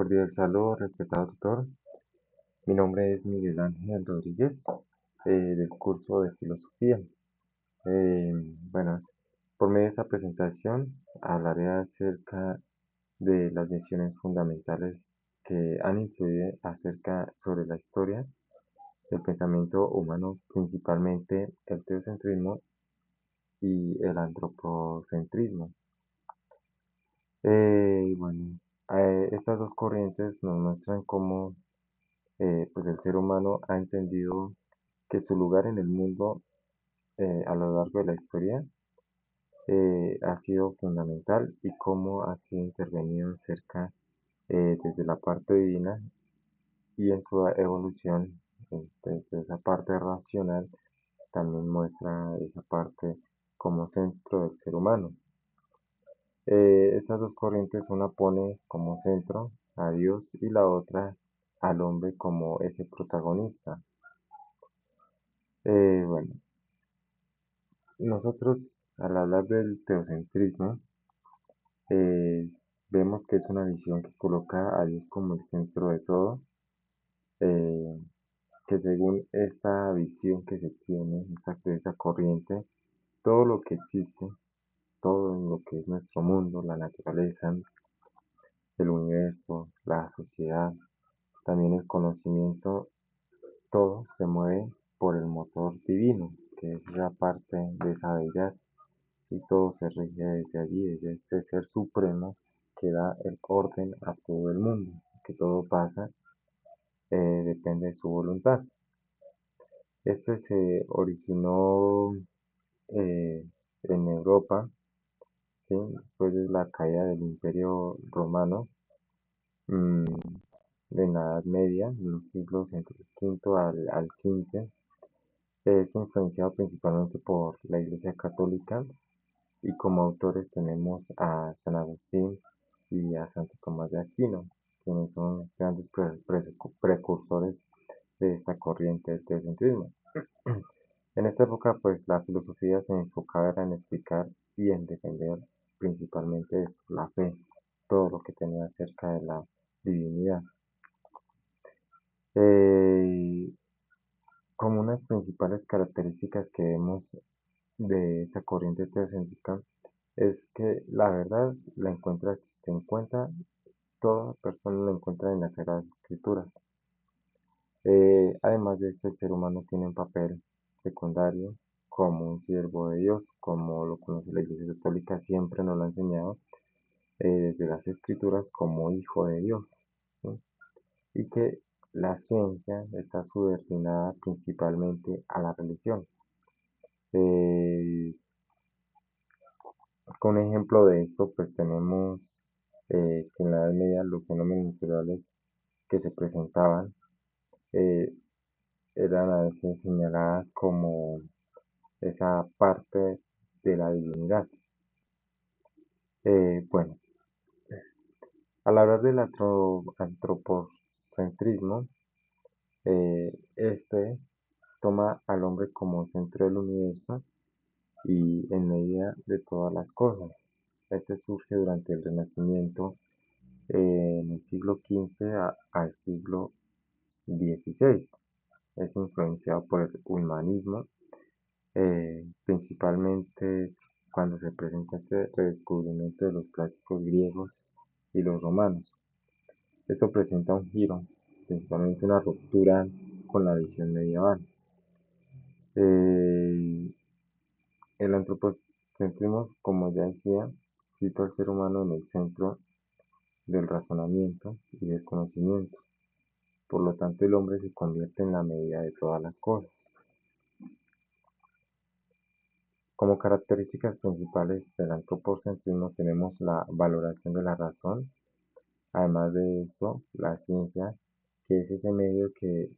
Cordial saludo, respetado tutor. Mi nombre es Miguel Ángel Rodríguez, del curso de Filosofía. Eh, bueno, por medio de esta presentación hablaré acerca de las visiones fundamentales que han influido sobre la historia del pensamiento humano, principalmente el teocentrismo y el antropocentrismo. Bueno, estas dos corrientes nos muestran cómo pues el ser humano ha entendido que su lugar en el mundo a lo largo de la historia ha sido fundamental y cómo ha sido intervenido desde la parte divina y en su evolución, desde esa parte racional, también muestra esa parte como centro del ser humano. Estas dos corrientes, una pone como centro a Dios y la otra al hombre como ese protagonista. Bueno, nosotros al hablar del teocentrismo, eh, vemos que es una visión que coloca a Dios como el centro de todo, eh, que según esta visión que se tiene, esta corriente, todo lo que existe, todo lo que es nuestro mundo, la naturaleza, el universo, la sociedad, también el conocimiento, todo se mueve por el motor divino, que es la parte de esa deidad, y todo se rige desde allí, desde este ser supremo que da el orden a todo el mundo, que todo pasa, depende de su voluntad. Este se originó en Europa, ¿sí? Después de la caída del Imperio Romano, mm, en la Edad Media, en los siglos entre el quinto al XV, es influenciado principalmente por la Iglesia Católica y como autores tenemos a San Agustín y a Santo Tomás de Aquino, quienes son grandes precursores de esta corriente del teocentrismo. En esta época, pues la filosofía se enfocaba en explicar y en defender principalmente esto, la fe, todo lo que tenía acerca de la divinidad. Eh, Como unas principales características que vemos de esta corriente teocéntrica es que la verdad se encuentra, toda persona la encuentra en las Sagradas Escrituras. Además de esto, el ser humano tiene un papel secundario como un siervo de Dios, como lo conoce la Iglesia Católica, siempre nos lo ha enseñado desde las Escrituras como hijo de Dios, ¿sí? Y que la ciencia está subordinada principalmente a la religión. Eh, Con ejemplo de esto, pues tenemos que en la Edad Media los fenómenos naturales que se presentaban eh, eran a veces señaladas como esa parte de la divinidad. Bueno, al hablar del antropocentrismo, este toma al hombre como centro del universo y en medida de todas las cosas. Este surge durante el Renacimiento en el siglo XV al siglo XVI. Es influenciado por el humanismo, principalmente cuando se presenta este redescubrimiento de los clásicos griegos y los romanos. Esto presenta un giro, principalmente una ruptura con la visión medieval. Eh, el antropocentrismo, como ya decía, sitúa al ser humano en el centro del razonamiento y del conocimiento. Por lo tanto, el hombre se convierte en la medida de todas las cosas. Como características principales del antropocentrismo tenemos la valoración de la razón, además de eso, la ciencia, que es ese medio que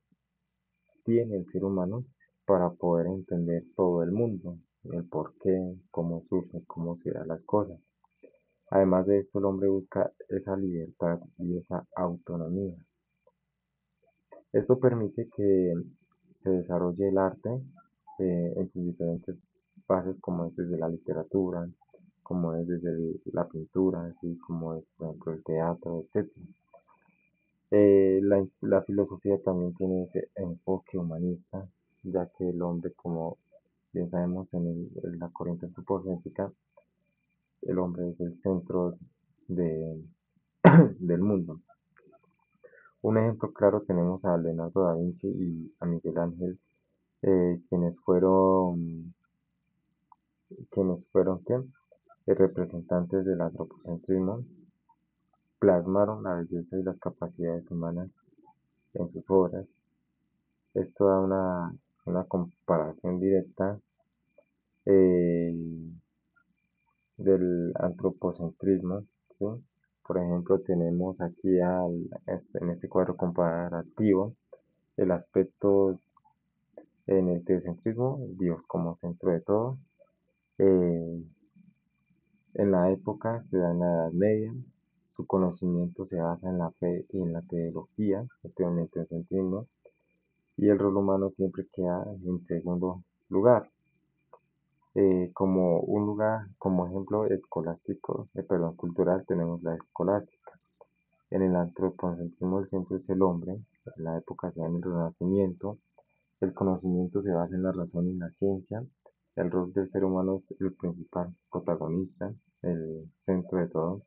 tiene el ser humano para poder entender todo el mundo, el por qué, cómo surge, cómo se dan las cosas. Además de esto, el hombre busca esa libertad y esa autonomía. Esto permite que se desarrolle el arte en sus diferentes fases, como es desde la literatura, como es desde la pintura, así como es, por ejemplo, el teatro, etc. La filosofía también tiene ese enfoque humanista, ya que el hombre, como bien sabemos en la corriente antropocéntrica, el hombre es el centro de, del mundo. Un ejemplo claro tenemos a Leonardo da Vinci y a Miguel Ángel, quienes fueron ¿qué? Representantes del antropocentrismo, plasmaron la belleza y las capacidades humanas en sus obras. Esto da una comparación directa eh, del antropocentrismo, ¿sí? Por ejemplo, tenemos aquí en este cuadro comparativo el aspecto en el teocentrismo, Dios como centro de todo. Eh, en la época se da en la Edad Media, su conocimiento se basa en la fe y en la teología, en el teocentrismo, y el rol humano siempre queda en segundo lugar. Como un lugar, como ejemplo escolástico, perdón, cultural, tenemos la escolástica. En el antropocentrismo el centro es el hombre, en la época del Renacimiento, el conocimiento se basa en la razón y la ciencia, el rol del ser humano es el principal protagonista, el centro de todo,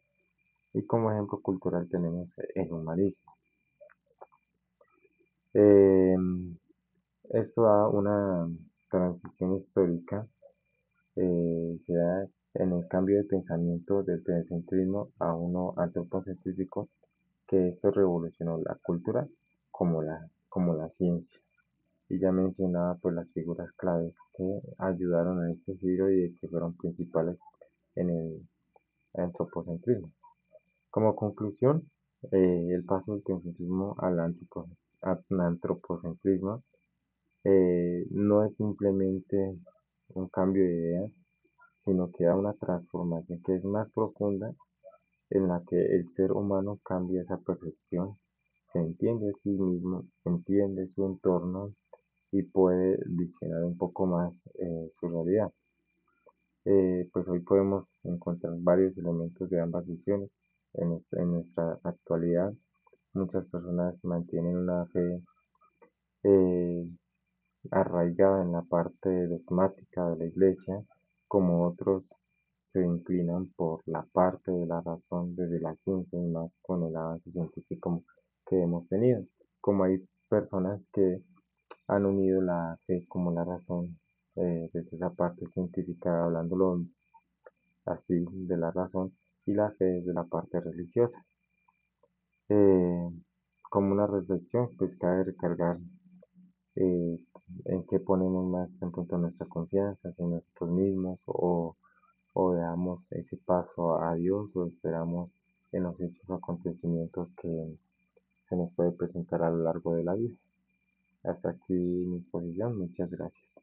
y como ejemplo cultural tenemos el humanismo. Eh, Esto da una transición histórica, se da en el cambio de pensamiento del teocentrismo a uno antropocentrístico, que esto revolucionó la cultura como la ciencia. Y ya mencionaba pues las figuras claves que ayudaron a este giro y que fueron principales en el antropocentrismo. Como conclusión, el paso del teocentrismo al antropocentrismo no es simplemente un cambio de ideas, sino que da una transformación que es más profunda, en la que el ser humano cambia esa percepción, se entiende a sí mismo, entiende su entorno y puede visionar un poco más su realidad. Pues hoy podemos encontrar varios elementos de ambas visiones en nuestra actualidad. Muchas personas mantienen una fe eh, arraigada en la parte dogmática de la iglesia, como otros se inclinan por la parte de la razón desde la ciencia y más con el avance científico que hemos tenido. Como hay personas que han unido la fe como la razón desde esa parte científica, hablándolo así de la razón, y la fe desde la parte religiosa. Eh, como una reflexión, pues cabe recargar eh, en qué ponemos más en punto nuestra confianza, en nosotros mismos, o damos ese paso a Dios, o esperamos en los hechos o acontecimientos que se nos puede presentar a lo largo de la vida. Hasta aquí mi exposición, muchas gracias.